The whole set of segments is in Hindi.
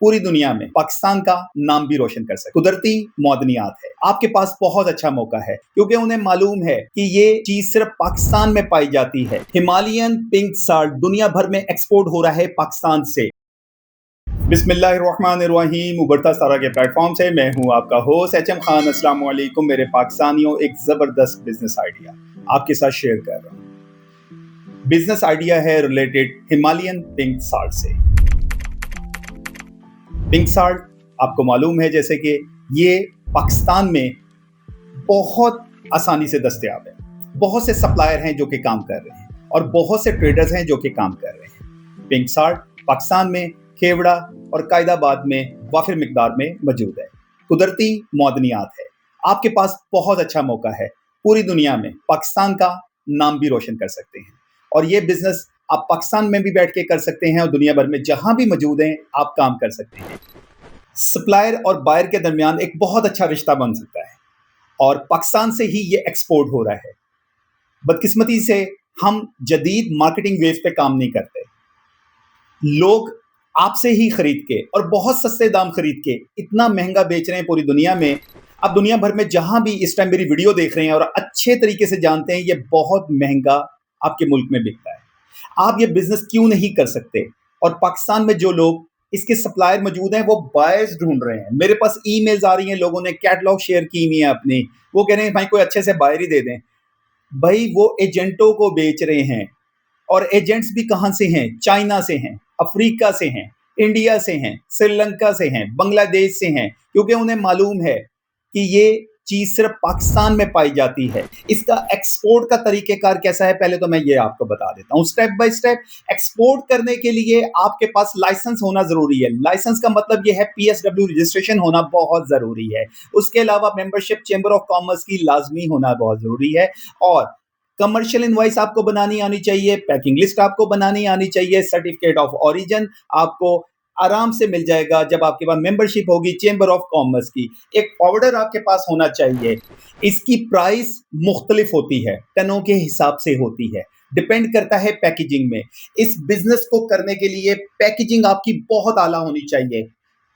पूरी दुनिया में पाकिस्तान का नाम भी रोशन कर सकते। कुदरती मौदनियात है, आपके पास बहुत अच्छा मौका है क्योंकि उन्हें मालूम है कि ये चीज सिर्फ पाकिस्तान में पाई जाती है। हिमालयन पिंक साल्ट दुनिया भर में एक्सपोर्ट हो रहा है पाकिस्तान से। बिस्मिल्लाहिर्रहमानिर्रहीम। उभरता सारा के प्लेटफॉर्म से मैं हूं आपका होस्ट एचएम खान। अस्सलाम वालेकुम मेरे पाकिस्तानियों। एक जबरदस्त बिजनेस आइडिया आपके साथ शेयर कर रहा हूं। बिजनेस आइडिया है रिलेटेड हिमालयन पिंक साल्ट से। पिंक साल्ट आपको मालूम है जैसे कि ये पाकिस्तान में बहुत आसानी से दस्तयाब है। बहुत से सप्लायर हैं जो कि काम कर रहे हैं और बहुत से ट्रेडर्स हैं जो कि काम कर रहे हैं। पिंक साल्ट पाकिस्तान में खेवड़ा और कायदाबाद में वाफिर मिकदार में मौजूद है। कुदरती मौदनियात है, आपके पास बहुत अच्छा मौका है। पूरी दुनिया में पाकिस्तान का नाम भी रोशन कर सकते हैं और ये बिजनेस आप पाकिस्तान में भी बैठ के कर सकते हैं और दुनिया भर में जहां भी मौजूद हैं आप काम कर सकते हैं। सप्लायर और बायर के दरमियान एक बहुत अच्छा रिश्ता बन सकता है और पाकिस्तान से ही ये एक्सपोर्ट हो रहा है। बदकिस्मती से हम जदीद मार्केटिंग वेव पे काम नहीं करते। लोग आपसे ही खरीद के और बहुत सस्ते दाम खरीद के इतना महंगा बेच रहे हैं पूरी दुनिया में। आप दुनिया भर में जहां भी इस टाइम मेरी वीडियो देख रहे हैं और अच्छे तरीके से जानते हैं ये बहुत महंगा आपके मुल्क में बिकता है। आप ये बिजनेस क्यों नहीं कर सकते? और पाकिस्तान में जो लोग इसके सप्लायर मौजूद हैं वो बायर्स ढूंढ रहे हैं। मेरे पास ईमेल्स आ रही हैं, लोगों ने कैटलॉग शेयर की हुई है अपनी। वो कह रहे हैं भाई कोई अच्छे से बायर ही दे दें। भाई वो एजेंटों को बेच रहे हैं और एजेंट्स भी कहां से हैं? चाइना से हैं, अफ्रीका से हैं, इंडिया से हैं, श्रीलंका से हैं, बांग्लादेश से हैं, क्योंकि उन्हें मालूम है कि ये चीज सिर्फ पाकिस्तान में पाई जाती है। इसका एक्सपोर्ट का तरीकेकार कैसा है पहले तो मैं ये आपको बता देता हूँ स्टेप बाय स्टेप। एक्सपोर्ट करने के लिए आपके पास लाइसेंस होना जरूरी है। लाइसेंस का मतलब ये है पीएसडब्ल्यू रजिस्ट्रेशन होना बहुत जरूरी है। उसके अलावा मेंबरशिप चेंबर ऑफ कॉमर्स की लाजमी होना बहुत जरूरी है और कमर्शियल इनवॉइस आपको बनानी आनी चाहिए, पैकिंग लिस्ट आपको बनानी आनी चाहिए, सर्टिफिकेट ऑफ ओरिजिन आपको आराम से मिल जाएगा जब आपके पास मेंबरशिप होगी चेंबर ऑफ कॉमर्स की। एक फॉरवर्डर आपके पास होना चाहिए। इसकी प्राइस मुख्तलिफ होती है, टनों के हिसाब से होती है, डिपेंड करता है पैकेजिंग में। इस बिजनेस को करने के लिए पैकेजिंग आपकी बहुत आला होनी चाहिए।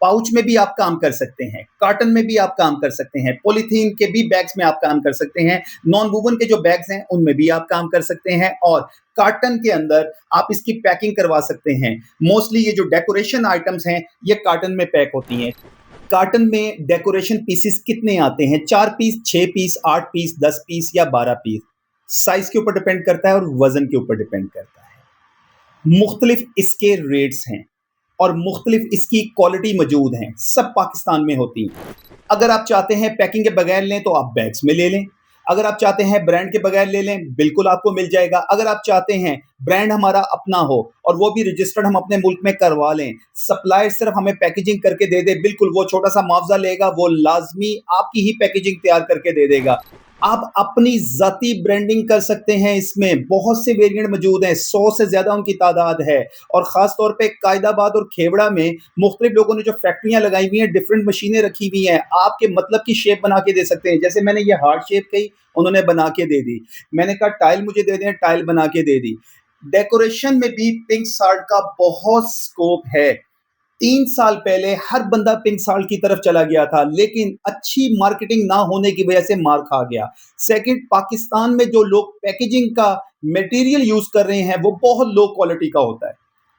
पाउच में भी आप काम कर सकते हैं, कार्टन में भी आप काम कर सकते हैं, पॉलीथीन के भी बैग्स में आप काम कर सकते हैं, नॉन वूवन के जो बैग्स हैं उनमें भी आप काम कर सकते हैं और कार्टन के अंदर आप इसकी पैकिंग करवा सकते हैं। मोस्टली ये जो डेकोरेशन आइटम्स हैं ये कार्टन में पैक होती हैं। कार्टन में डेकोरेशन पीसेस कितने आते हैं? 4 पीस, 6 पीस, 8 पीस, 10 पीस या 12 पीस? साइज के ऊपर डिपेंड करता है और वजन के ऊपर डिपेंड करता है। मुख्तलिफ इसके रेट्स हैं और मुख्तलिफ इसकी क्वालिटी मौजूद हैं, सब पाकिस्तान में होती हैं। अगर आप चाहते हैं पैकिंग के बगैर लें तो आप बैग्स में ले लें। अगर आप चाहते हैं ब्रांड के बगैर ले लें, बिल्कुल आपको मिल जाएगा। अगर आप चाहते हैं ब्रांड हमारा अपना हो और वो भी रजिस्टर्ड हम अपने मुल्क में करवा लें, सप्लायर सिर्फ हमें पैकेजिंग करके दे दे, बिल्कुल वो छोटा सा मुआवजा लेगा, वो लाजमी आपकी ही पैकेजिंग तैयार करके दे देगा। आप अपनी जाती ब्रांडिंग कर सकते हैं। इसमें बहुत से वेरिएंट मौजूद हैं, 100 से ज्यादा उनकी तादाद है और खास तौर पे कायदाबाद और खेवड़ा में मुख्तलिफ लोगों ने जो फैक्ट्रियां लगाई हुई हैं, डिफरेंट मशीनें रखी हुई हैं, आपके मतलब की शेप बना के दे सकते हैं। जैसे मैंने ये हार्ट शेप कही, उन्होंने बना के दे दी। मैंने कहा टाइल मुझे दे दें, टाइल बना के दे दी। डेकोरेशन में भी पिंक साल्ट का बहुत स्कोप है। 3 साल पहले हर बंदा पिंक साल्ट की तरफ चला गया था, लेकिन अच्छी मार्केटिंग ना होने की वजह से मार खा गया। सेकंड, पाकिस्तान में जो लोग पैकेजिंग का मटेरियल यूज कर रहे हैं वो बहुत लो क्वालिटी का होता है,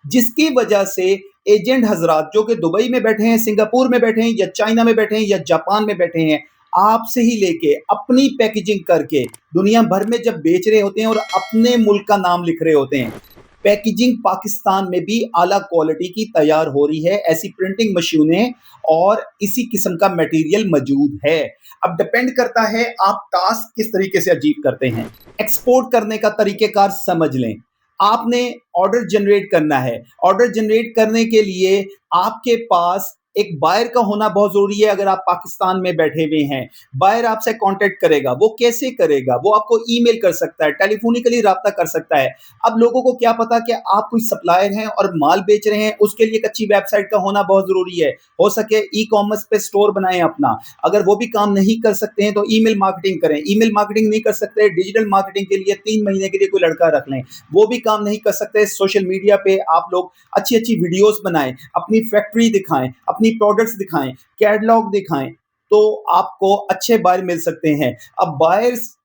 जिसकी वजह से एजेंट हजरात जो कि दुबई में बैठे हैं, सिंगापुर में बैठे हैं या चाइना में बैठे हैं या जापान में बैठे हैं, आपसे ही लेके अपनी पैकेजिंग करके दुनिया भर में जब बेच रहे होते हैं और अपने मुल्क का नाम लिख रहे होते हैं। पैकेजिंग पाकिस्तान में भी आला क्वालिटी की तैयार हो रही है, ऐसी प्रिंटिंग मशीनें और इसी किस्म का मटेरियल मौजूद है। अब डिपेंड करता है आप टास्क किस तरीके से अचीव करते हैं। एक्सपोर्ट करने का तरीकेकार समझ लें। आपने ऑर्डर जनरेट करना है। ऑर्डर जनरेट करने के लिए आपके पास एक बायर का होना बहुत ज़रूरी है अगर आप पाकिस्तान में बैठे हुए हैं। बायर आपसे कॉन्टैक्ट करेगा, वो कैसे करेगा? वो आपको ईमेल कर सकता है, टेलीफ़ोनिकली राब्ता कर सकता है। अब लोगों को क्या पता कि आप कोई सप्लायर हैं और माल बेच रहे हैं, उसके लिए एक अच्छी वेबसाइट का होना बहुत ज़रूरी है। हो सके ई-कॉमर्स पे स्टोर बनाएँ अपना। अगर वो भी काम नहीं कर सकते हैं तो ईमेल मार्केटिंग करें। ईमेल मार्केटिंग नहीं कर सकते, डिजिटल मार्केटिंग के लिए 3 महीने के लिए कोई लड़का रख लें। वो भी काम नहीं कर सकते, सोशल मीडिया पे आप लोग अच्छी-अच्छी वीडियोज़ बनाएँ, अपनी फैक्ट्री दिखाएँ, अपनी प्रोडक्ट्स दिखाएँ, कैटलॉग दिखाएँ, तो आपको अच्छे बायर मिल सकते हैं। अब बायर्स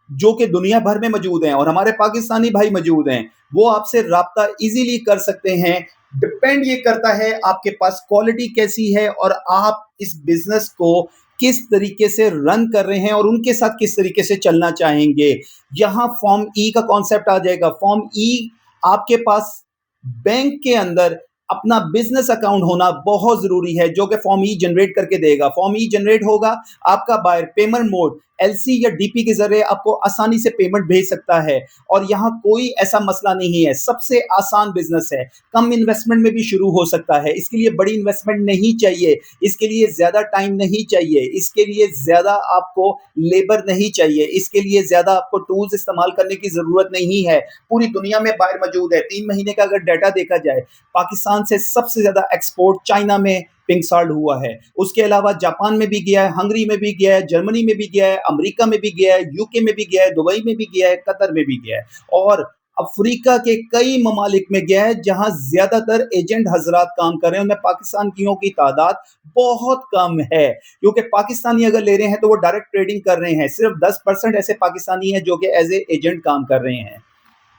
जो कि दुनिया भर में मौजूद हैं और हमारे पाकिस्तानी भाई मौजूद हैं, वो आपसे राब्ता ईज़िली कर सकते हैं। डिपेंड ये करता है आपके पास क्वालिटी कैसी है और आप इस बिज़नेस को किस तरीके से रन कर रहे हैं और उनके साथ किस तरीके से चलना चाहेंगे। यहाँ फॉर्म ई का कॉन्सेप्ट आ जाएगा। फॉर्म ई आपके पास बैंक के अंदर अपना बिज़नेस अकाउंट होना बहुत ज़रूरी है, जो कि फॉर्म ई जनरेट करके देगा। फॉर्म ई जनरेट होगा, आपका बायर पेमेंट मोड एलसी या डीपी के ज़रिए आपको आसानी से पेमेंट भेज सकता है और यहाँ कोई ऐसा मसला नहीं है। सबसे आसान बिज़नेस है, कम इन्वेस्टमेंट में भी शुरू हो सकता है। इसके लिए बड़ी इन्वेस्टमेंट नहीं चाहिए, इसके लिए ज़्यादा टाइम नहीं चाहिए, इसके लिए ज़्यादा आपको लेबर नहीं चाहिए, इसके लिए ज़्यादा आपको टूल्स इस्तेमाल करने की ज़रूरत नहीं है। पूरी दुनिया में बायर मौजूद है। 3 महीने का अगर डाटा देखा जाए, पाकिस्तान से सबसे ज़्यादा एक्सपोर्ट चाइना में पिंक साल्ट हुआ है। उसके अलावा जापान में भी गया है, हंगरी में भी गया है, जर्मनी में भी गया है, अमेरिका में भी गया है, यूके में भी गया है, दुबई में भी गया है, कतर में भी गया है और अफ्रीका के कई ममालिक में गया है, जहां ज्यादातर एजेंट हजरात काम कर रहे हैं। उनमें पाकिस्तानियों की तादाद बहुत कम है, क्योंकि पाकिस्तानी अगर ले रहे हैं तो वो डायरेक्ट ट्रेडिंग कर रहे हैं। सिर्फ 10% ऐसे पाकिस्तानी हैं जो कि एज ए एजेंट काम कर रहे हैं।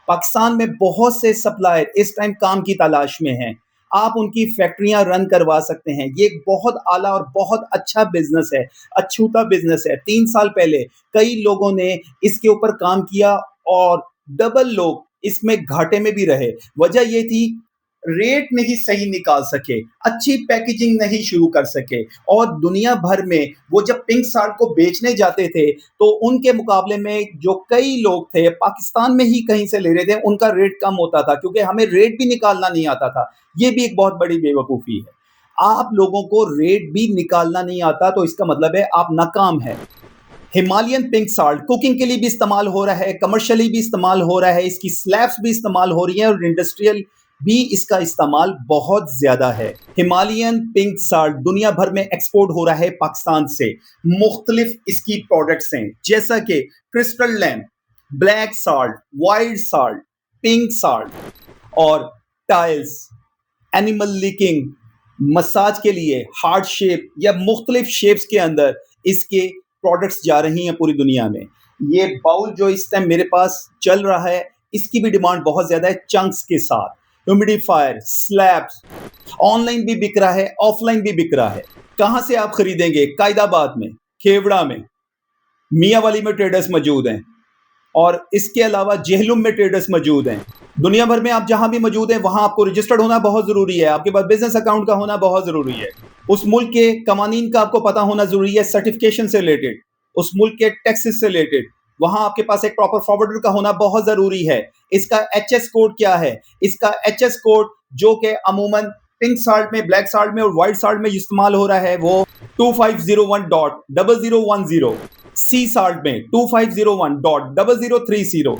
पाकिस्तान में बहुत से सप्लायर इस टाइम काम की तलाश में हैं। आप उनकी फैक्ट्रियां रन करवा सकते हैं। ये एक बहुत आला और बहुत अच्छा बिजनेस है, अछूता बिजनेस है। 3 साल पहले कई लोगों ने इसके ऊपर काम किया और डबल लोग इसमें घाटे में भी रहे। वजह ये थी, रेट नहीं सही निकाल सके, अच्छी पैकेजिंग नहीं शुरू कर सके और दुनिया भर में वो जब पिंक साल्ट को बेचने जाते थे तो उनके मुकाबले में जो कई लोग थे पाकिस्तान में ही कहीं से ले रहे थे, उनका रेट कम होता था क्योंकि हमें रेट भी निकालना नहीं आता था। ये भी एक बहुत बड़ी बेवकूफ़ी है। आप लोगों को रेट भी निकालना नहीं आता तो इसका मतलब है आप नाकाम हैं। हिमालयन पिंक साल्ट कुकिंग के लिए भी इस्तेमाल हो रहा है, कमर्शियली भी इस्तेमाल हो रहा है, इसकी स्लैब्स भी इस्तेमाल हो रही हैं और इंडस्ट्रियल भी इसका इस्तेमाल बहुत ज्यादा है। हिमालयन पिंक साल्ट दुनिया भर में एक्सपोर्ट हो रहा है पाकिस्तान से। मुख्तलिफ इसकी प्रोडक्ट्स हैं जैसा कि crystal lamp, black salt, white salt, pink salt और टाइल्स, एनिमल लिकिंग, मसाज के लिए हार्ट शेप या मुख्तलिफ शेप्स के अंदर इसके प्रोडक्ट्स जा रही हैं पूरी दुनिया में। ये बाउल जो इस टाइम मेरे पास चल रहा है, इसकी भी डिमांड बहुत ज़्यादा है चंक्स के साथ। ह्यूमिडिफायर, स्लैब्स, ऑनलाइन भी बिक रहा है, ऑफलाइन भी बिक रहा है। कहाँ से आप खरीदेंगे? कायदाबाद में, खेवड़ा में, मियाँवाली में ट्रेडर्स मौजूद हैं और इसके अलावा जेहलुम में ट्रेडर्स मौजूद हैं। दुनिया भर में आप जहां भी मौजूद हैं वहां आपको रजिस्टर्ड होना बहुत ज़रूरी है, आपके पास बिजनेस अकाउंट का होना बहुत ज़रूरी है, उस मुल्क के कवानीन का आपको पता होना ज़रूरी है, सर्टिफिकेशन से रिलेटेड, उस मुल्क के टैक्सेस से रिलेटेड। वहां आपके पास एक प्रॉपर फॉरवर्डर का होना बहुत ज़रूरी है। इसका एचएस कोड क्या है? इसका एचएस कोड जो कि अमूमन पिंक साल्ट में, ब्लैक साल्ट में और व्हाइट साल्ट में इस्तेमाल हो रहा है वो 2501.0010, सी साल्ट में 2501.0030,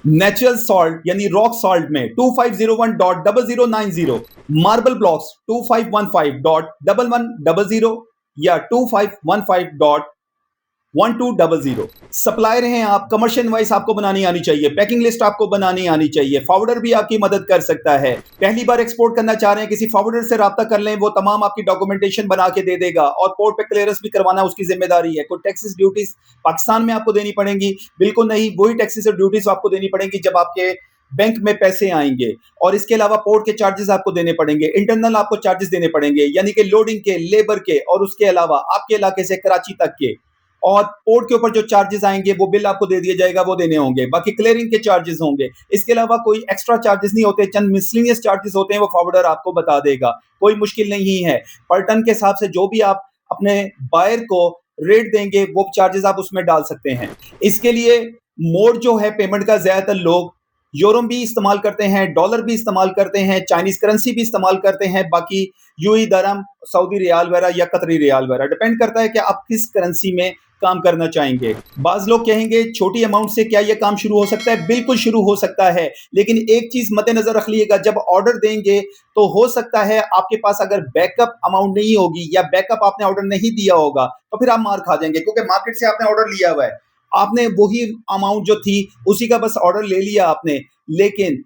नेचुरल सॉल्ट यानी रॉक सॉल्ट में 2501.0090, मार्बल ब्लॉक्स 2515.1100 या 2515.1200। सप्लायर हैं आप, कमर्शियल इनवॉइस आपको बनानी आनी चाहिए, पैकिंग लिस्ट आपको बनानी आनी चाहिए, फॉरवर्डर भी आपकी मदद कर सकता है। पहली बार एक्सपोर्ट करना चाह रहे हैं, किसी फॉरवर्डर से राब्ता कर लें, वो तमाम आपकी डॉक्यूमेंटेशन बना के दे देगा और पोर्ट पे क्लियरेंस भी करवाना उसकी जिम्मेदारी है। कोई टैक्सेस ड्यूटीज पाकिस्तान में आपको देनी पड़ेंगी? बिल्कुल नहीं, वही टैक्सेस और ड्यूटीज आपको देनी पड़ेंगी जब आपके बैंक में पैसे आएंगे और इसके अलावा पोर्ट के चार्जेस आपको देने पड़ेंगे, इंटरनल आपको चार्जेस देने पड़ेंगे यानी कि लोडिंग के, लेबर के और उसके अलावा आपके इलाके से कराची तक के, और पोर्ट के ऊपर जो चार्जेस आएंगे वो बिल आपको दे दिया जाएगा, वो देने होंगे। बाकी क्लियरिंग के चार्जेस होंगे। इसके अलावा कोई एक्स्ट्रा चार्जेस नहीं होते, चंद मिसलिनियस चार्जेस होते हैं, वो फॉरवर्डर आपको बता देगा। कोई मुश्किल नहीं है। पर टन के हिसाब से जो भी आप अपने बायर को रेट देंगे वो चार्जेस आप उसमें डाल सकते हैं। इसके लिए मोड जो है पेमेंट का, ज्यादातर लोग यूरो भी इस्तेमाल करते हैं, डॉलर भी इस्तेमाल करते हैं, चाइनीज़ करेंसी भी इस्तेमाल करते हैं, बाकी यूएई दरहम, सऊदी रियाल वगैरह या कतरी रियाल वगैरह, डिपेंड करता है कि आप किस करेंसी में काम करना चाहेंगे। बाज़ लोग कहेंगे छोटी अमाउंट से क्या ये काम शुरू हो सकता है? बिल्कुल शुरू हो सकता है, लेकिन एक चीज़ मद्देनज़र रख लीजिएगा, जब ऑर्डर देंगे तो हो सकता है आपके पास अगर बैकअप अमाउंट नहीं होगी या बैकअप आपने ऑर्डर नहीं दिया होगा, तो फिर आप मार खा जाएँगे, क्योंकि मार्केट से आपने ऑर्डर लिया हुआ है। आपने वही अमाउंट जो थी, उसी का बस ऑर्डर ले लिया आपने, लेकिन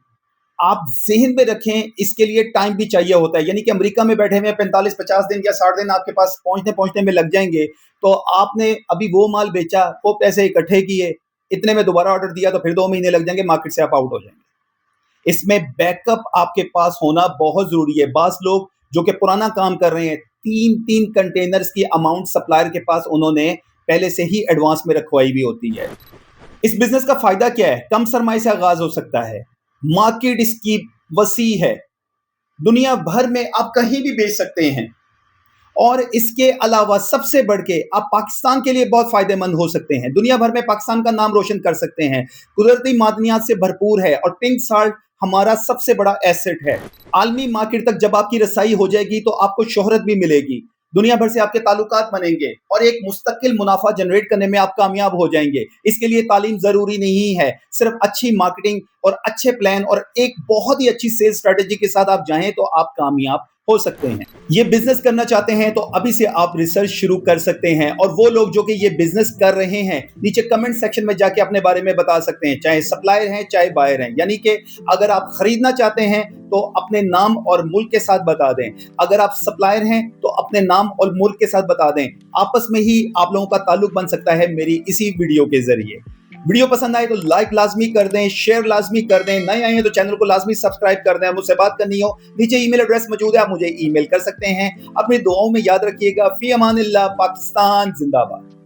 आप ज़हन में रखें, इसके लिए टाइम भी चाहिए होता है। यानी कि अमेरिका में बैठे हुए 45-50 दिन या 60 दिन आपके पास पहुँचने-पहुँचने में लग जाएँगे, तो आपने अभी वो माल बेचा, वो पैसे इकट्ठे किए, इतने में दोबारा ऑर्डर दिया तो फिर 2 महीने लग जाएँगे, मार्केट से आप आउट हो जाएँगे। इसमें बैकअप आपके पास होना बहुत ज़रूरी है। बाज़ लोग जो कि पुराना काम कर रहे हैं, 3-3 कंटेनर्स की अमाउंट सप्लायर के पास उन्होंने पहले से ही एडवांस में रखवाई हुई होती है। इस बिज़नेस का फ़ायदा क्या है? कम सरमाए से आगाज़ हो सकता है। मार्केट इसकी वसी है। दुनिया भर में आप कहीं भी बेच सकते हैं। और इसके अलावा सबसे बढ़ के आप पाकिस्तान के लिए बहुत फ़ायदेमंद हो सकते हैं। दुनिया भर में पाकिस्तान का नाम रोशन कर सकते हैं। कुदरती मादनियात से भरपूर है और पिंक साल्ट हमारा सबसे बड़ा एसेट है। आलमी मार्केट तक जब आपकी रसाई हो जाएगी तो आपको शोहरत भी मिलेगी। दुनिया भर से आपके ताल्लुकात बनेंगे और एक मुस्तकिल मुनाफा जनरेट करने में आप कामयाब हो जाएँगे। इसके लिए तालीम ज़रूरी नहीं है, सिर्फ़ अच्छी मार्केटिंग और अच्छे प्लान और एक बहुत ही अच्छी सेल्स स्ट्रैटेजी के साथ आप जाएँ तो आप कामयाब हो सकते हैं। ये बिज़नेस करना चाहते हैं तो अभी से आप रिसर्च शुरू कर सकते हैं, और वो लोग जो कि ये बिज़नेस कर रहे हैं, नीचे कमेंट सेक्शन में जाके अपने बारे में बता सकते हैं, चाहे सप्लायर हैं, चाहे बायर हैं। यानी कि अगर आप खरीदना चाहते हैं तो अपने नाम और मुल्क के साथ बता दें। अगर आप सप्लायर हैं तो अपने नाम और मुल्क के साथ बता दें। आपस में ही आप लोगों का ताल्लुक बन सकता है मेरी इसी वीडियो के ज़रिए। वीडियो पसंद आए तो लाइक लाज़मी कर दें, शेयर लाज़मी कर दें, नए आए हैं तो चैनल को लाज़मी सब्सक्राइब कर दें। मुझसे बात करनी हो, नीचे ईमेल एड्रेस मौजूद है, आप मुझे ईमेल कर सकते हैं। अपनी दुआओं में याद रखिएगा। फ़ी अमानिल्लाह, पाकिस्तान ज़िंदाबाद।